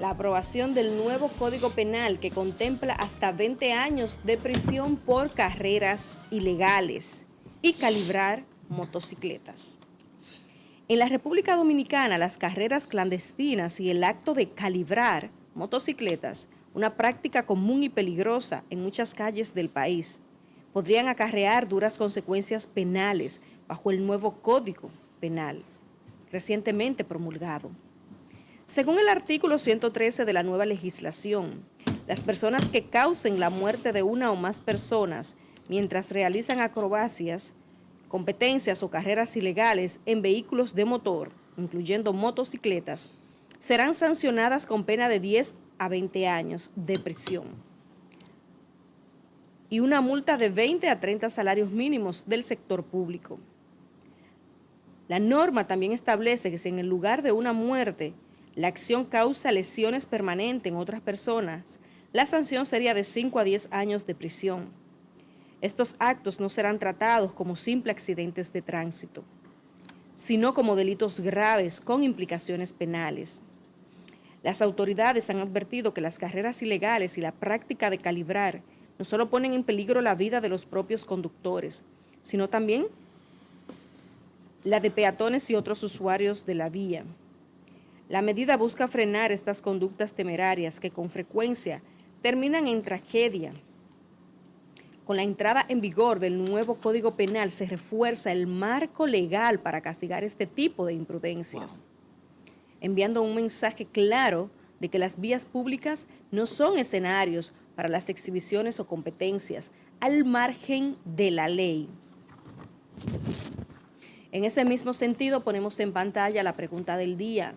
la aprobación del nuevo Código Penal que contempla hasta 20 años de prisión por carreras ilegales y calibrar motocicletas. En la República Dominicana, las carreras clandestinas y el acto de calibrar motocicletas, una práctica común y peligrosa en muchas calles del país, podrían acarrear duras consecuencias penales bajo el nuevo Código Penal, recientemente promulgado. Según el artículo 113 de la nueva legislación, las personas que causen la muerte de una o más personas mientras realizan acrobacias, competencias o carreras ilegales en vehículos de motor, incluyendo motocicletas, serán sancionadas con pena de 10 a 20 años de prisión y una multa de 20 a 30 salarios mínimos del sector público. La norma también establece que si en el lugar de una muerte la acción causa lesiones permanentes en otras personas, la sanción sería de 5 a 10 años de prisión. Estos actos no serán tratados como simples accidentes de tránsito, sino como delitos graves con implicaciones penales. Las autoridades han advertido que las carreras ilegales y la práctica de calibrar no solo ponen en peligro la vida de los propios conductores, sino también la de peatones y otros usuarios de la vía. La medida busca frenar estas conductas temerarias que con frecuencia terminan en tragedia. Con la entrada en vigor del nuevo Código Penal se refuerza el marco legal para castigar este tipo de imprudencias, enviando un mensaje claro de que las vías públicas no son escenarios para las exhibiciones o competencias al margen de la ley. En ese mismo sentido, ponemos en pantalla la pregunta del día.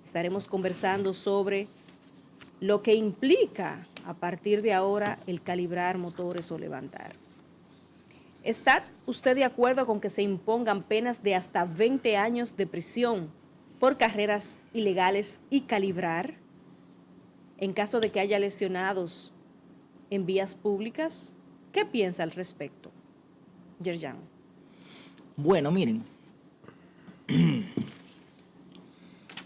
Estaremos conversando sobre lo que implica a partir de ahora el calibrar motores o levantar. ¿Está usted de acuerdo con que se impongan penas de hasta 20 años de prisión por carreras ilegales y calibrar en caso de que haya lesionados en vías públicas? ¿Qué piensa al respecto, Yerjan? Bueno, miren,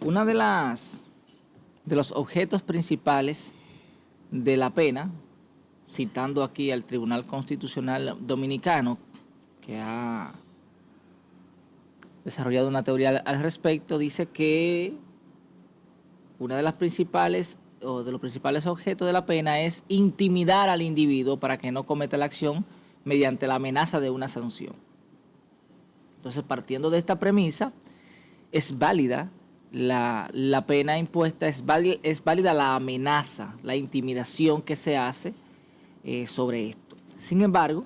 una de los objetos principales de la pena, citando aquí al Tribunal Constitucional Dominicano, que ha desarrollado una teoría al respecto, dice que una de las principales o de los principales objetos de la pena es intimidar al individuo para que no cometa la acción mediante la amenaza de una sanción. Entonces, partiendo de esta premisa, es válida la pena impuesta, es válida la amenaza, la intimidación que se hace sobre esto. Sin embargo,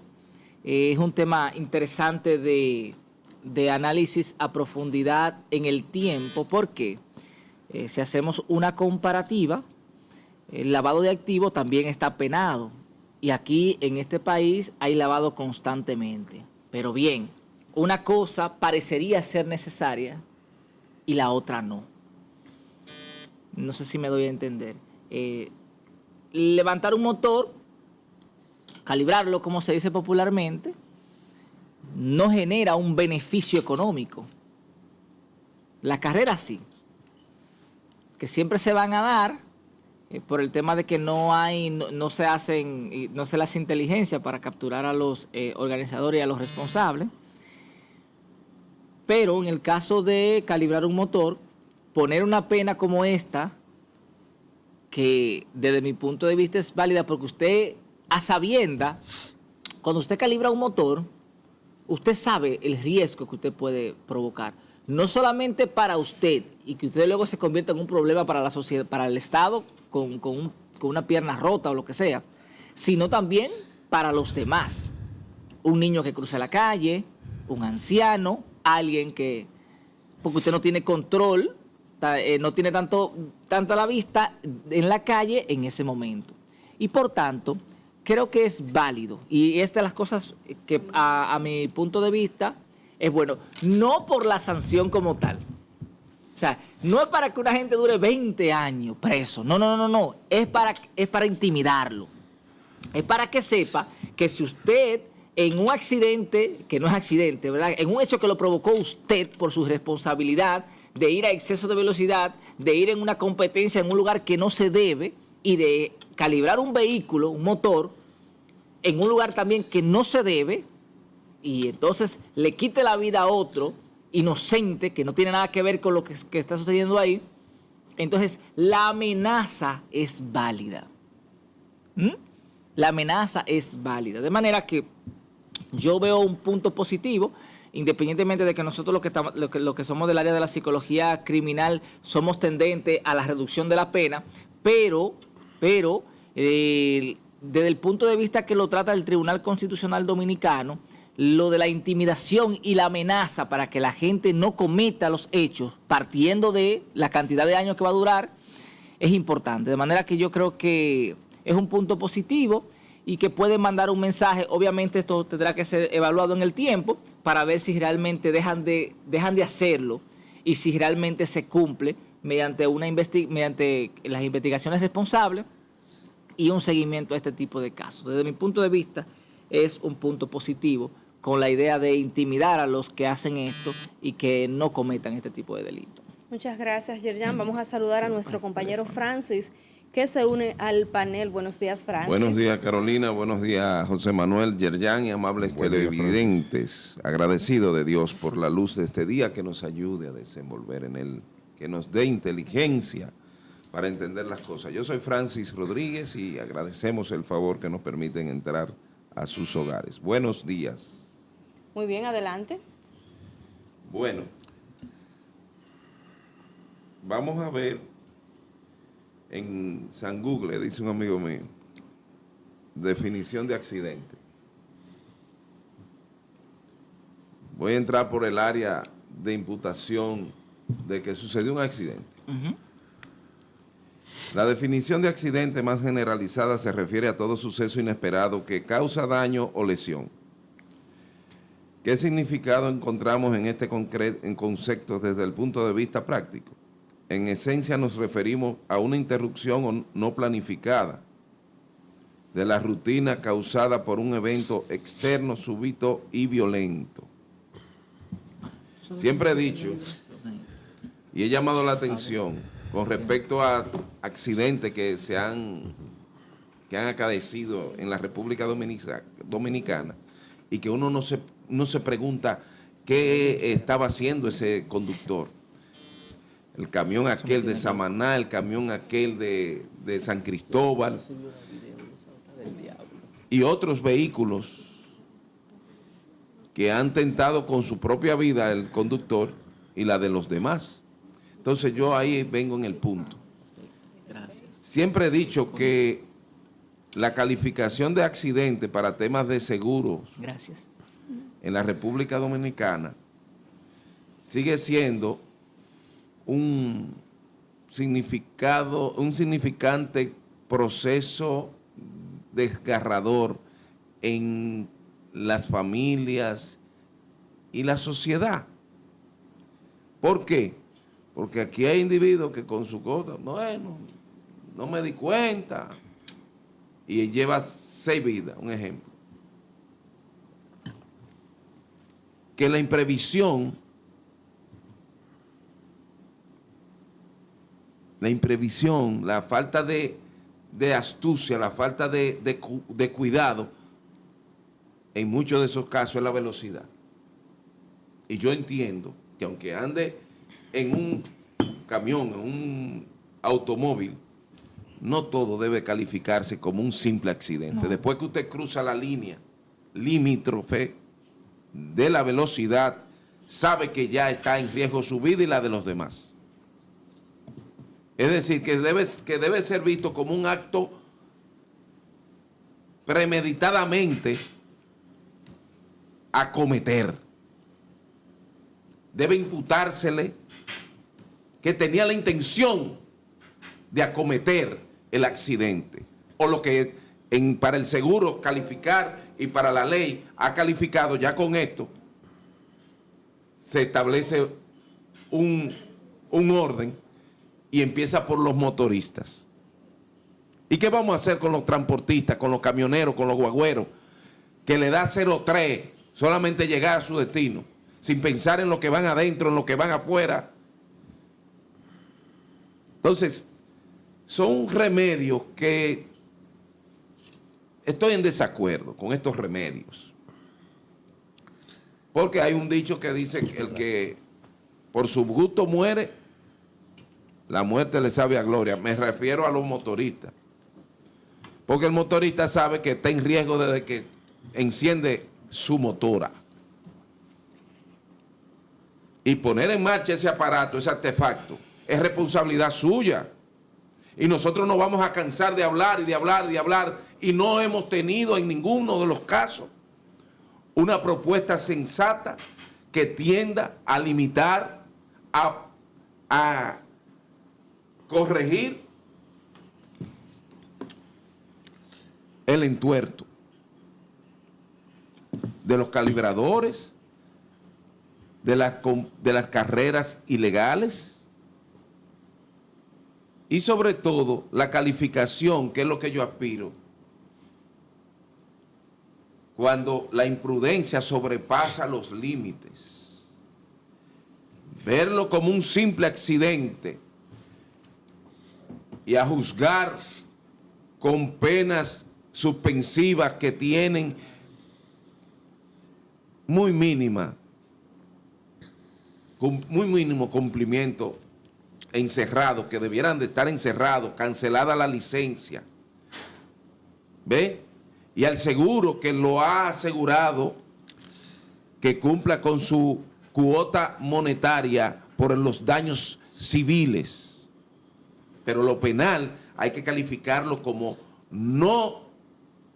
es un tema interesante de análisis a profundidad en el tiempo, porque si hacemos una comparativa, el lavado de activos también está penado, y aquí en este país hay lavado constantemente. Pero bien, una cosa parecería ser necesaria y la otra no. No sé si me doy a entender. Levantar un motor, calibrarlo como se dice popularmente, no genera un beneficio económico. Las carreras sí, que siempre se van a dar por el tema de que no se le hace inteligencia para capturar a los organizadores y a los responsables. Pero en el caso de calibrar un motor, poner una pena como esta, que desde mi punto de vista es válida porque usted, a sabienda, cuando usted calibra un motor, usted sabe el riesgo que usted puede provocar. No solamente para usted y que usted luego se convierta en un problema para la sociedad, para el Estado, con una pierna rota o lo que sea, sino también para los demás. Un niño que cruza la calle, un anciano, alguien que, porque usted no tiene control, no tiene tanta la vista en la calle en ese momento. Y por tanto, creo que es válido. Y esta de las cosas que a mi punto de vista es bueno, no por la sanción como tal. O sea, no es para que una gente dure 20 años preso. No. Es para intimidarlo. Es para que sepa que si usted en un accidente, que no es accidente, ¿verdad? En un hecho que lo provocó usted por su responsabilidad de ir a exceso de velocidad, de ir en una competencia en un lugar que no se debe y de calibrar un vehículo, un motor, en un lugar también que no se debe, y entonces le quite la vida a otro inocente que no tiene nada que ver con lo que está sucediendo ahí, entonces la amenaza es válida. La amenaza es válida. De manera que yo veo un punto positivo, independientemente de que nosotros lo que somos del área de la psicología criminal somos tendentes a la reducción de la pena, pero desde el punto de vista que lo trata el Tribunal Constitucional Dominicano, lo de la intimidación y la amenaza para que la gente no cometa los hechos, partiendo de la cantidad de años que va a durar, es importante. De manera que yo creo que es un punto positivo y que puede mandar un mensaje. Obviamente esto tendrá que ser evaluado en el tiempo para ver si realmente dejan de hacerlo y si realmente se cumple mediante las investigaciones responsables y un seguimiento a este tipo de casos. Desde mi punto de vista es un punto positivo, con la idea de intimidar a los que hacen esto y que no cometan este tipo de delitos. Muchas gracias, Yerjan. Vamos a saludar a nuestro compañero Francis, que se une al panel. Buenos días, Francis. Buenos días, Carolina. Buenos días, José Manuel, Yerjan y amables televidentes. Agradecido de Dios por la luz de este día, que nos ayude a desenvolver en él, que nos dé inteligencia para entender las cosas. Yo soy Francis Rodríguez y agradecemos el favor que nos permiten entrar a sus hogares. Buenos días. Muy bien, adelante. Bueno, vamos a ver en San Google, dice un amigo mío, definición de accidente. Voy a entrar por el área de imputación de que sucedió un accidente. La definición de accidente más generalizada se refiere a todo suceso inesperado que causa daño o lesión. ¿Qué significado encontramos en este concepto desde el punto de vista práctico? En esencia nos referimos a una interrupción no planificada de la rutina causada por un evento externo, súbito y violento. Siempre he dicho y he llamado la atención con respecto a accidentes que han acaecido en la República Dominicana y que uno no se pregunta qué estaba haciendo ese conductor. El camión aquel de Samaná, el camión aquel de San Cristóbal y otros vehículos que han tentado con su propia vida el conductor y la de los demás. Entonces yo ahí vengo en el punto. Siempre he dicho que la calificación de accidente para temas de seguros en la República Dominicana sigue siendo un significante proceso desgarrador en las familias y la sociedad. ¿Por qué? Porque aquí hay individuos que con su cosa, bueno, no me di cuenta, y lleva 6 vidas, un ejemplo. Que la imprevisión, la falta de astucia, la falta de cuidado, en muchos de esos casos es la velocidad. Y yo entiendo que aunque ande en un camión, en un automóvil, no todo debe calificarse como un simple accidente. No. Después que usted cruza la línea limítrofe de la velocidad, sabe que ya está en riesgo su vida y la de los demás. Es decir, que debe ser visto como un acto premeditadamente a cometer. Debe imputársele que tenía la intención de acometer el accidente, o lo que para el seguro calificar y para la ley ha calificado. Ya con esto se establece un orden y empieza por los motoristas. ¿Y qué vamos a hacer con los transportistas, con los camioneros, con los guagüeros, que le da 0,3 solamente llegar a su destino, sin pensar en lo que van adentro, en lo que van afuera, Entonces, son remedios que estoy en desacuerdo con estos remedios. Porque hay un dicho que dice que el que por su gusto muere, la muerte le sabe a gloria. Me refiero a los motoristas. Porque el motorista sabe que está en riesgo desde que enciende su motora. Y poner en marcha ese aparato, ese artefacto, es responsabilidad suya. Y nosotros nos vamos a cansar de hablar y de hablar y de hablar, y no hemos tenido en ninguno de los casos una propuesta sensata que tienda a limitar, a corregir el entuerto de los calibradores, de las carreras ilegales y sobre todo la calificación, que es lo que yo aspiro, cuando la imprudencia sobrepasa los límites. Verlo como un simple accidente y a juzgar con penas suspensivas que tienen muy mínimo cumplimiento, encerrados, que debieran de estar encerrados, cancelada la licencia. ¿Ve? Y al seguro que lo ha asegurado que cumpla con su cuota monetaria por los daños civiles. Pero lo penal hay que calificarlo como no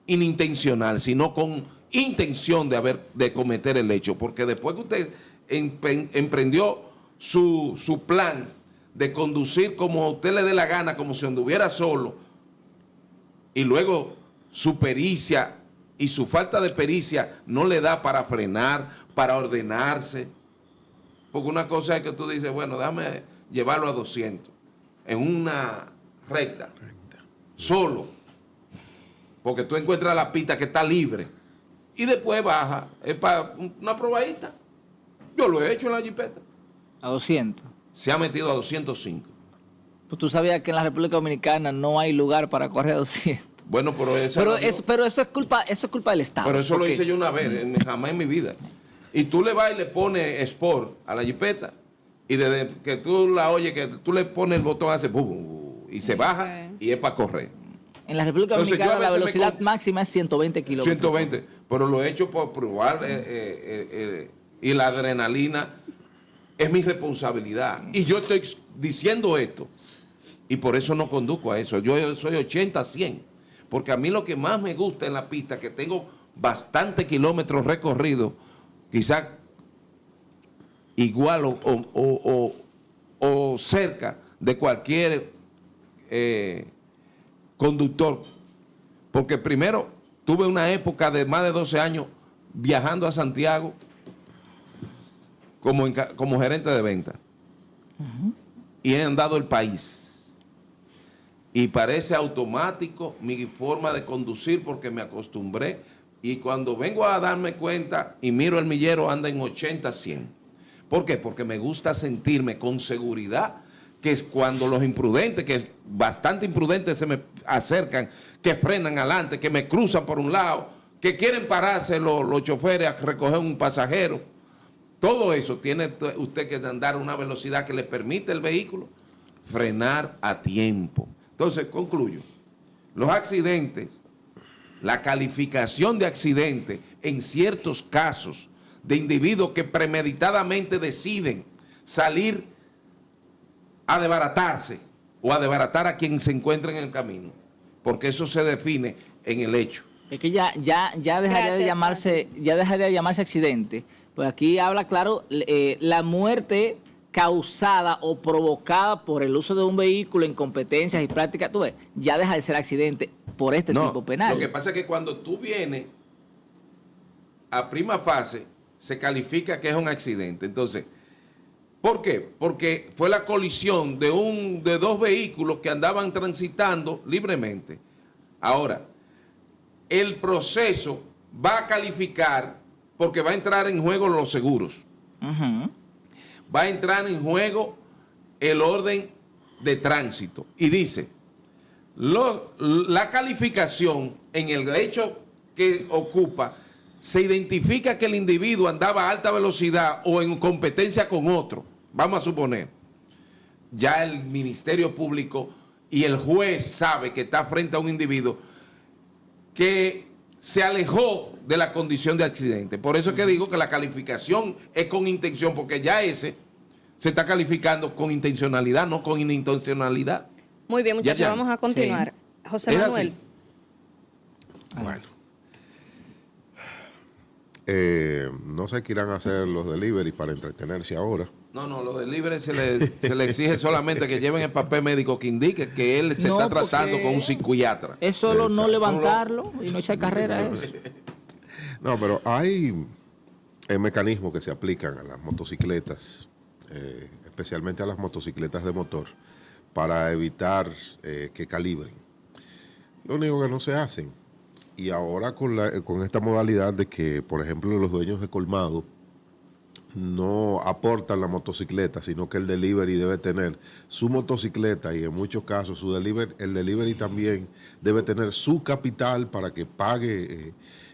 inintencional, sino con intención de cometer el hecho, porque después que usted emprendió su plan de conducir como a usted le dé la gana, como si anduviera solo, y luego su pericia y su falta de pericia no le da para frenar, para ordenarse, porque una cosa es que tú dices, bueno, déjame llevarlo a 200 en una recta. Solo, porque tú encuentras la pista que está libre y después baja, es para una probadita. Yo lo he hecho en la jipeta. A 200. Se ha metido a 205. Pues tú sabías que en la República Dominicana no hay lugar para correr a 200. Bueno, pero eso es culpa del Estado. Pero eso lo hice yo una vez, jamás en mi vida. Y tú le vas y le pones Sport a la jipeta y desde que tú la oyes, que tú le pones el botón, hace y se baja y es para correr. En la República Dominicana la velocidad máxima es 120 kilómetros. 120, pero lo he hecho por probar y la adrenalina es mi responsabilidad. Y yo estoy diciendo esto y por eso no conduzco a eso. Yo soy 80-100, porque a mí lo que más me gusta en la pista, que tengo bastantes kilómetros recorridos, quizás igual o cerca de cualquier conductor, porque primero tuve una época de más de 12 años viajando a Santiago como gerente de venta. Y he andado el país y parece automático mi forma de conducir porque me acostumbré, y cuando vengo a darme cuenta y miro el millero anda en 80-100. ¿Por qué? Porque me gusta sentirme con seguridad, que es cuando los imprudentes, que bastante imprudentes se me acercan, que frenan adelante, que me cruzan por un lado, que quieren pararse los choferes a recoger un pasajero. Todo eso tiene usted que andar a una velocidad que le permite al vehículo frenar a tiempo. Entonces, concluyo. Los accidentes, la calificación de accidente en ciertos casos de individuos que premeditadamente deciden salir a desbaratarse o a desbaratar a quien se encuentra en el camino, porque eso se define en el hecho. Es que ya dejaría de llamarse accidente. Pues aquí habla claro la muerte causada o provocada por el uso de un vehículo en competencias y prácticas, tú ves, ya deja de ser accidente por este tipo penal. Lo que pasa es que cuando tú vienes a prima fase, se califica que es un accidente. Entonces, ¿por qué? Porque fue la colisión de dos vehículos que andaban transitando libremente. Ahora, el proceso va a calificar porque va a entrar en juego los seguros. Va a entrar en juego el orden de tránsito y dice, la calificación en el hecho que ocupa, se identifica que el individuo andaba a alta velocidad o en competencia con otro, vamos a suponer, ya el Ministerio Público y el juez sabe que está frente a un individuo que se alejó de la condición de accidente. Por eso es que digo que la calificación es con intención, porque ya ese se está calificando con intencionalidad, no con inintencionalidad. Muy bien, muchachos, Ya. vamos a continuar. Sí. José Es Manuel. así. Bueno. No sé qué irán a hacer los delivery para entretenerse ahora. No, los delivery se le exige solamente que lleven el papel médico que indique que él se No, está tratando porque con un psiquiatra. Es solo no Exacto. levantarlo y no echar carrera a eso. No, pero hay mecanismos que se aplican a las motocicletas, especialmente a las motocicletas de motor, para evitar que calibren. Lo único que no se hacen. Y ahora con esta modalidad de que, por ejemplo, los dueños de colmado no aportan la motocicleta, sino que el delivery debe tener su motocicleta y en muchos casos el delivery también debe tener su capital para que pague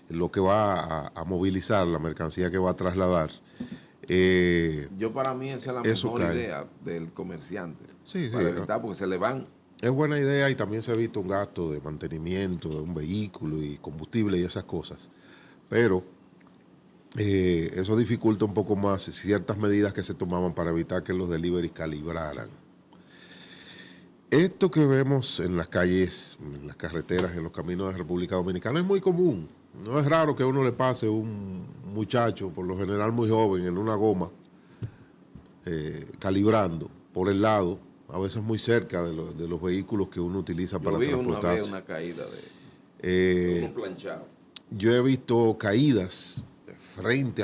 lo que va a movilizar, la mercancía que va a trasladar. Para mí esa es la Eso mejor cae. idea del comerciante. Sí, Para sí. evitar, porque se le van. Es buena idea y también se evita un gasto de mantenimiento de un vehículo y combustible y esas cosas. Pero eso dificulta un poco más ciertas medidas que se tomaban para evitar que los deliveries calibraran. Esto que vemos en las calles, en las carreteras, en los caminos de República Dominicana es muy común. No es raro que a uno le pase un muchacho, por lo general muy joven, en una goma, calibrando por el lado, a veces muy cerca de los vehículos que uno utiliza para Yo vi una vez transportarse. una caída de uno planchado. Yo he visto caídas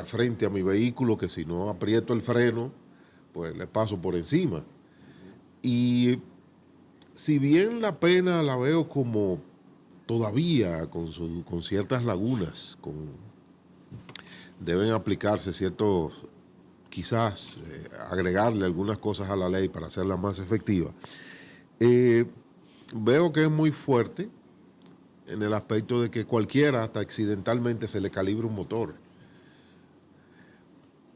frente a mi vehículo que si no aprieto el freno, pues le paso por encima. Y si bien la pena la veo como todavía con ciertas lagunas, deben aplicarse ciertos, quizás agregarle algunas cosas a la ley para hacerla más efectiva. Veo que es muy fuerte en el aspecto de que cualquiera, hasta accidentalmente, se le calibra un motor.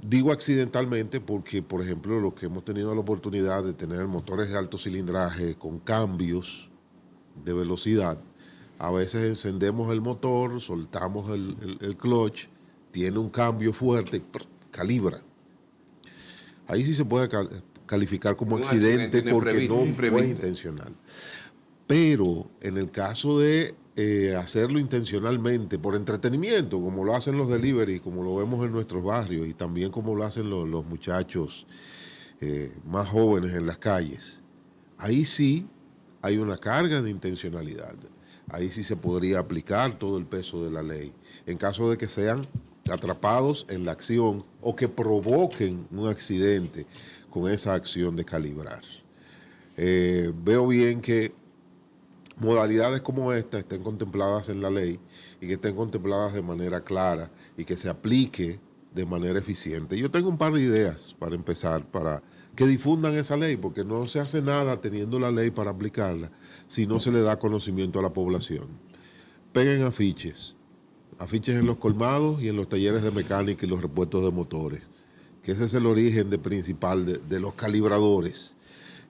Digo accidentalmente porque, por ejemplo, los que hemos tenido la oportunidad de tener motores de alto cilindraje con cambios de velocidad, a veces encendemos el motor, soltamos el clutch, tiene un cambio fuerte, calibra. Ahí sí se puede calificar como Un accidente accidente porque no fue imprevisto. intencional. Pero en el caso de hacerlo intencionalmente, por entretenimiento, como lo hacen los delivery, como lo vemos en nuestros barrios y también como lo hacen los muchachos más jóvenes en las calles, ahí sí hay una carga de intencionalidad. Ahí sí se podría aplicar todo el peso de la ley. En caso de que sean atrapados en la acción o que provoquen un accidente con esa acción de calibrar. Veo bien que modalidades como esta estén contempladas en la ley y que estén contempladas de manera clara y que se aplique de manera eficiente. Yo tengo un par de ideas para empezar, para que difundan esa ley, porque no se hace nada teniendo la ley para aplicarla si no se le da conocimiento a la población. Peguen afiches en los colmados y en los talleres de mecánica y los repuestos de motores, que ese es el origen principal de los calibradores.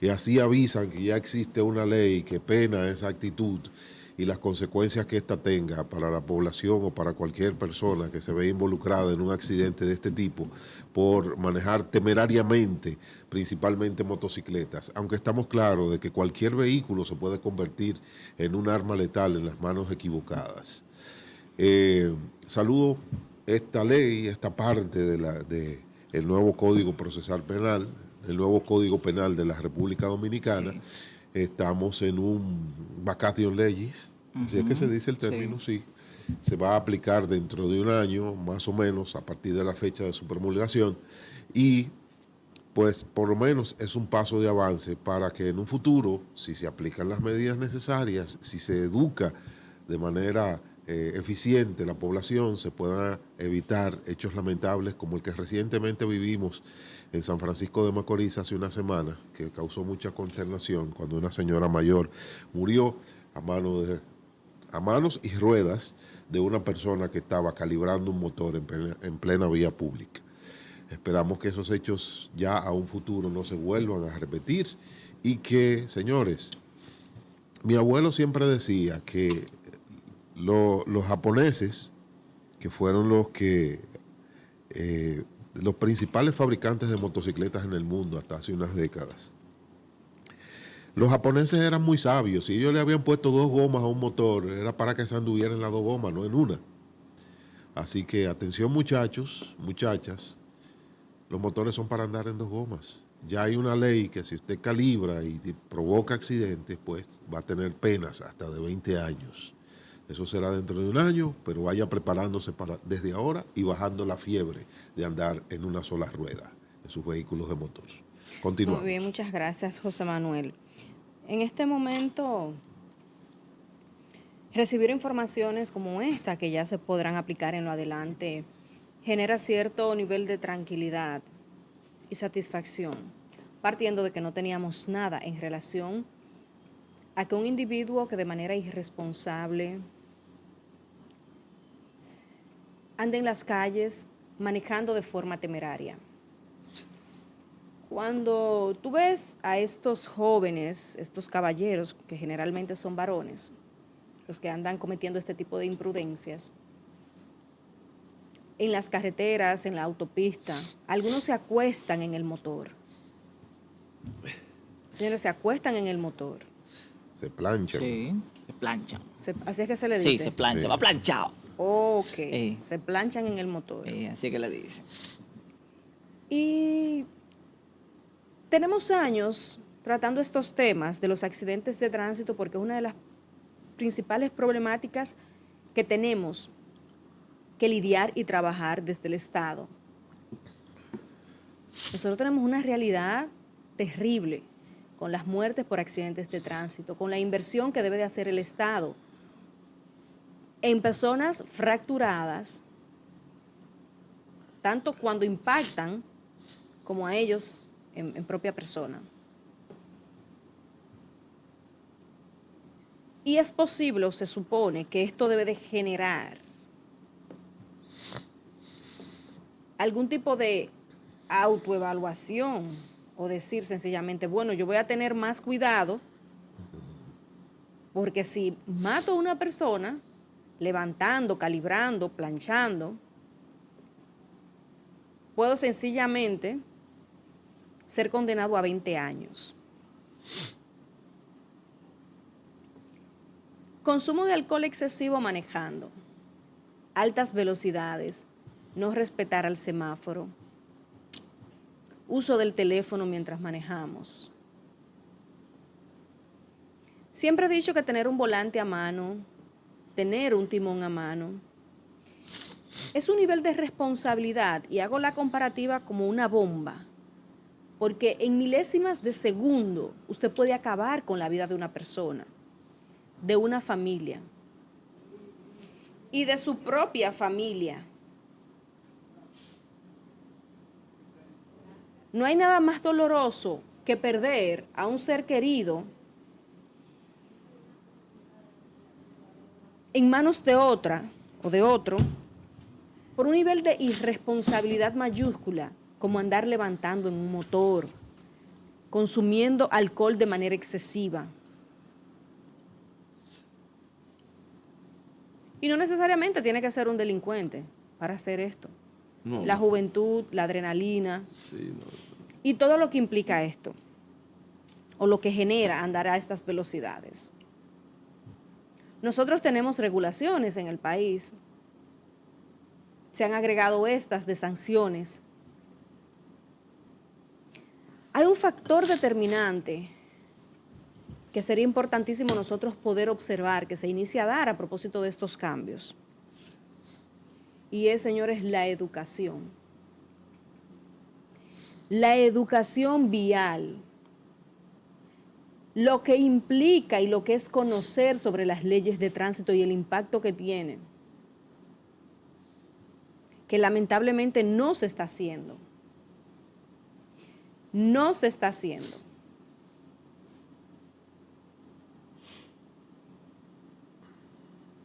Y así avisan que ya existe una ley que pena esa actitud y las consecuencias que ésta tenga para la población o para cualquier persona que se vea involucrada en un accidente de este tipo por manejar temerariamente, principalmente motocicletas, aunque estamos claros de que cualquier vehículo se puede convertir en un arma letal en las manos equivocadas. Saludo esta ley, esta parte del nuevo Código Procesal Penal, el nuevo Código Penal de la República Dominicana. Sí. Estamos en un vacatio legis, si es que se dice el término, sí. Se va a aplicar dentro de un año, más o menos, a partir de la fecha de su promulgación, y pues por lo menos es un paso de avance para que en un futuro, si se aplican las medidas necesarias, si se educa de manera eficiente la población, se puedan evitar hechos lamentables como el que recientemente vivimos en San Francisco de Macorís hace una semana, que causó mucha consternación cuando una señora mayor murió a manos y ruedas de una persona que estaba calibrando un motor en plena vía pública. Esperamos que esos hechos ya a un futuro no se vuelvan a repetir y que, señores, mi abuelo siempre decía que los japoneses, que fueron los principales fabricantes de motocicletas en el mundo hasta hace unas décadas, los japoneses eran muy sabios. Si ellos le habían puesto 2 gomas a un motor, era para que se anduviera en las 2 gomas, no en una. Así que atención, muchachos, muchachas, los motores son para andar en 2 gomas. Ya hay una ley que si usted calibra y provoca accidentes, pues va a tener penas hasta de 20 años. Eso será dentro de un año, pero vaya preparándose desde ahora y bajando la fiebre de andar en una sola rueda en sus vehículos de motor. Continuamos. Muy bien, muchas gracias, José Manuel. En este momento, recibir informaciones como esta, que ya se podrán aplicar en lo adelante, genera cierto nivel de tranquilidad y satisfacción, partiendo de que no teníamos nada en relación a que un individuo que de manera irresponsable ande en las calles manejando de forma temeraria. Cuando tú ves a estos jóvenes, estos caballeros, que generalmente son varones, los que andan cometiendo este tipo de imprudencias, en las carreteras, en la autopista, algunos se acuestan en el motor. Señores, se acuestan en el motor. Se planchan. Sí, se planchan. Así es que se le dice. Sí, se plancha, Sí. va planchado. Ok, Sí. se planchan en el motor. Así que le dicen. Y tenemos años tratando estos temas de los accidentes de tránsito porque es una de las principales problemáticas que tenemos que lidiar y trabajar desde el Estado. Nosotros tenemos una realidad terrible con las muertes por accidentes de tránsito, con la inversión que debe de hacer el Estado en personas fracturadas, tanto cuando impactan como a ellos en propia persona. Y es posible, o se supone, que esto debe de generar algún tipo de autoevaluación o decir sencillamente, bueno, yo voy a tener más cuidado porque si mato a una persona levantando, calibrando, planchando, puedo sencillamente ser condenado a 20 años. Consumo de alcohol excesivo manejando, altas velocidades, no respetar al semáforo, uso del teléfono mientras manejamos. Siempre he dicho que tener un volante a mano, tener un timón a mano, es un nivel de responsabilidad y hago la comparativa como una bomba, porque en milésimas de segundo usted puede acabar con la vida de una persona, de una familia y de su propia familia. No hay nada más doloroso que perder a un ser querido en manos de otra o de otro por un nivel de irresponsabilidad mayúscula, como andar levantando en un motor, consumiendo alcohol de manera excesiva. Y no necesariamente tiene que ser un delincuente para hacer esto. No, La juventud, la adrenalina sí, no, eso. y todo lo que implica esto, o lo que genera andar a estas velocidades. Nosotros tenemos regulaciones en el país. Se han agregado estas de sanciones. Hay un factor determinante que sería importantísimo nosotros poder observar, que se inicia a dar a propósito de estos cambios. Y es, señores, la educación. La educación vial. lo que implica y lo que es conocer sobre las leyes de tránsito y el impacto que tienen, que lamentablemente no se está haciendo. No se está haciendo.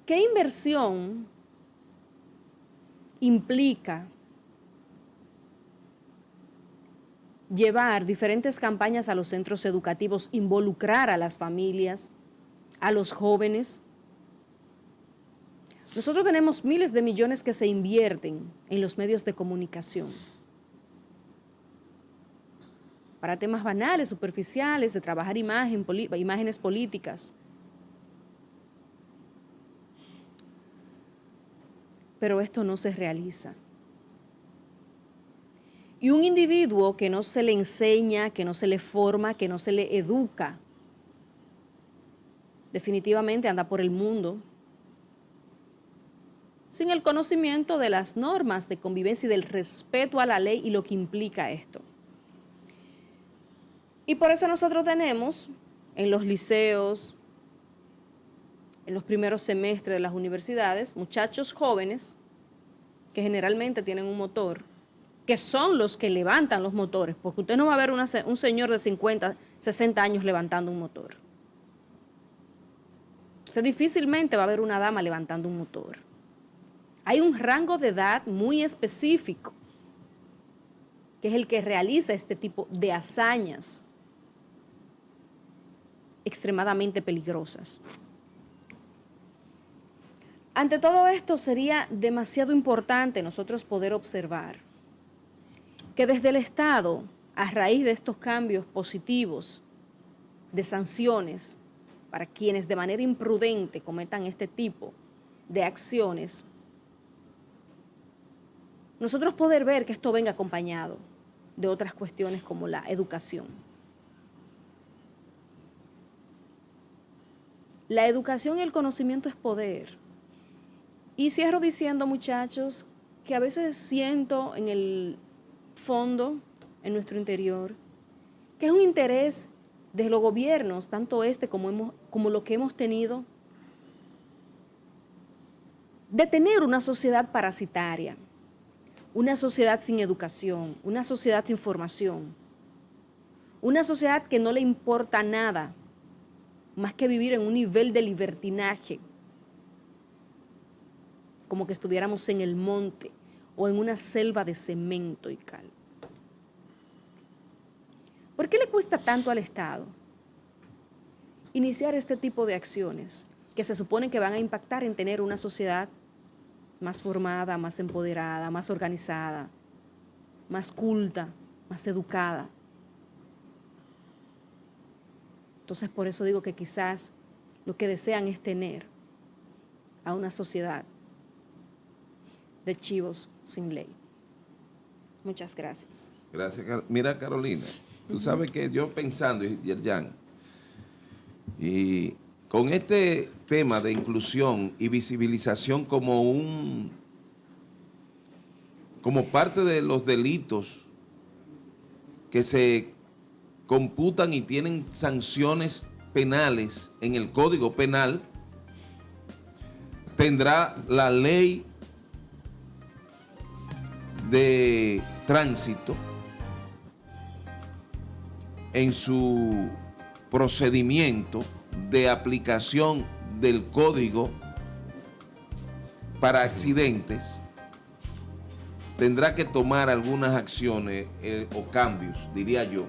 ¿Qué inversión implica llevar diferentes campañas a los centros educativos, involucrar a las familias, a los jóvenes? Nosotros tenemos miles de millones que se invierten en los medios de comunicación para temas banales, superficiales, de trabajar imágenes políticas. Pero esto no se realiza. Y un individuo que no se le enseña, que no se le forma, que no se le educa, definitivamente anda por el mundo sin el conocimiento de las normas de convivencia y del respeto a la ley y lo que implica esto. Y por eso nosotros tenemos en los liceos, en los primeros semestres de las universidades, muchachos jóvenes que generalmente tienen un motor, que son los que levantan los motores, porque usted no va a ver un señor de 50, 60 años levantando un motor. Usted difícilmente va a ver una dama levantando un motor. Hay un rango de edad muy específico, que es el que realiza este tipo de hazañas extremadamente peligrosas. Ante todo esto sería demasiado importante nosotros poder observar que desde el Estado, a raíz de estos cambios positivos de sanciones para quienes de manera imprudente cometan este tipo de acciones, nosotros poder ver que esto venga acompañado de otras cuestiones como la educación. La educación y el conocimiento es poder. Y cierro diciendo, muchachos, que a veces siento en el fondo, en nuestro interior, que es un interés de los gobiernos, tanto este como lo que hemos tenido, de tener una sociedad parasitaria, una sociedad sin educación, una sociedad sin formación, una sociedad que no le importa nada más que vivir en un nivel de libertinaje, como que estuviéramos en el monte o en una selva de cemento y cal. ¿Por qué le cuesta tanto al Estado iniciar este tipo de acciones que se suponen que van a impactar en tener una sociedad más formada, más empoderada, más organizada, más culta, más educada? Entonces, por eso digo que quizás lo que desean es tener a una sociedad de chivos sin ley. Muchas gracias. Gracias. Mira, Carolina, tú sabes que yo pensando, Yerjan, y con este tema de inclusión y visibilización como parte de los delitos que se computan y tienen sanciones penales en el Código Penal, tendrá la ley de tránsito en su procedimiento de aplicación del código para accidentes, tendrá que tomar algunas acciones o cambios, diría yo,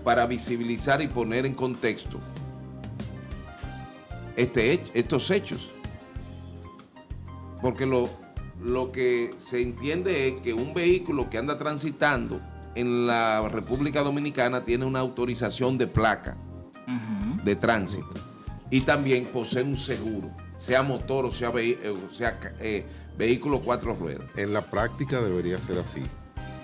para visibilizar y poner en contexto estos hechos. Porque lo que se entiende es que un vehículo que anda transitando en la República Dominicana tiene una autorización de placa de tránsito y también posee un seguro, sea motor o sea vehículo 4 ruedas. En la práctica debería ser así.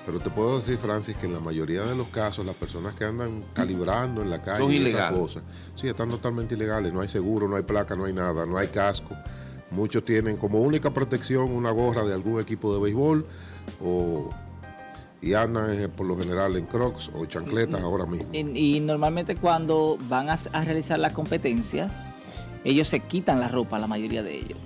Pero te puedo decir, Francis, que en la mayoría de los casos las personas que andan calibrando en la calle son esas ilegales. cosas, sí, están totalmente ilegales. No hay seguro, no hay placa, no hay nada, no hay casco. Muchos tienen como única protección una gorra de algún equipo de béisbol y andan por lo general en Crocs o chancletas ahora mismo. Y normalmente cuando van a realizar la competencia, ellos se quitan la ropa, la mayoría de ellos.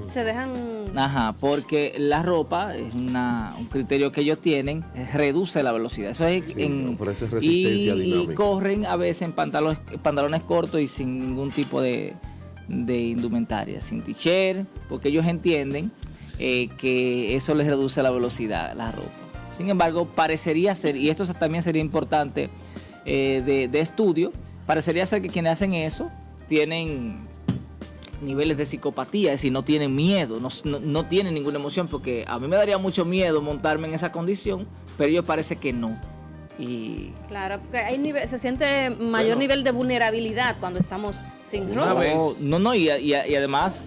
Se dejan... Ajá, porque la ropa es un criterio que ellos tienen, reduce la velocidad. Eso es Sí, ofrece resistencia y dinámica. corren a veces en pantalones cortos y sin ningún tipo de indumentaria, sin t-shirt, porque ellos entienden que eso les reduce la velocidad, la ropa. Sin embargo, parecería ser, y esto también sería importante de estudio, parecería ser que quienes hacen eso tienen niveles de psicopatía, es decir, no tienen miedo, no tienen ninguna emoción, porque a mí me daría mucho miedo montarme en esa condición, pero ellos parece que no. Y Claro, porque se siente mayor Bueno. nivel de vulnerabilidad cuando estamos sin Una ropa. vez- y además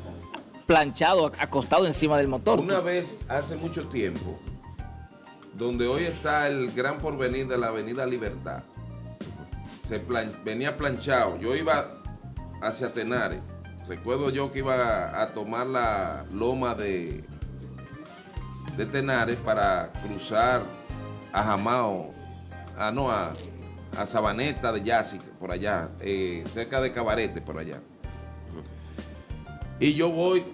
planchado, acostado encima del motor. Una vez, hace mucho tiempo, donde hoy está el gran porvenir de la Avenida Libertad, venía planchado. Yo iba hacia Tenares. Recuerdo yo que iba a tomar la loma de Tenares para cruzar a Jamao, a Sabaneta de Yassi, por allá, cerca de Cabarete, por allá. Y yo voy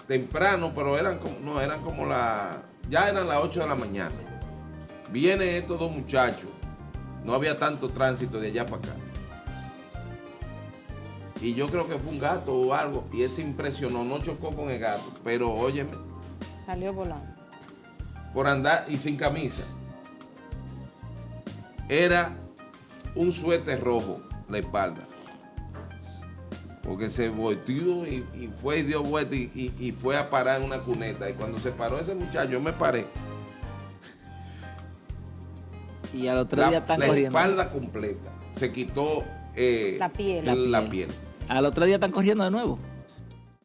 temprano, pero eran como ya eran las 8 de la mañana. Vienen estos dos muchachos, no había tanto tránsito de allá para acá. Y yo creo que fue un gato o algo, y él se impresionó, no chocó con el gato, pero óyeme, Salió volando. por andar y sin camisa. Era un suéter rojo la espalda. Porque se volteó y fue y dio vuelta y fue a parar en una cuneta. Y cuando se paró ese muchacho, yo me paré. Y al otro día están La corriendo. espalda completa. Se quitó La piel. la piel. Al otro día están corriendo de nuevo.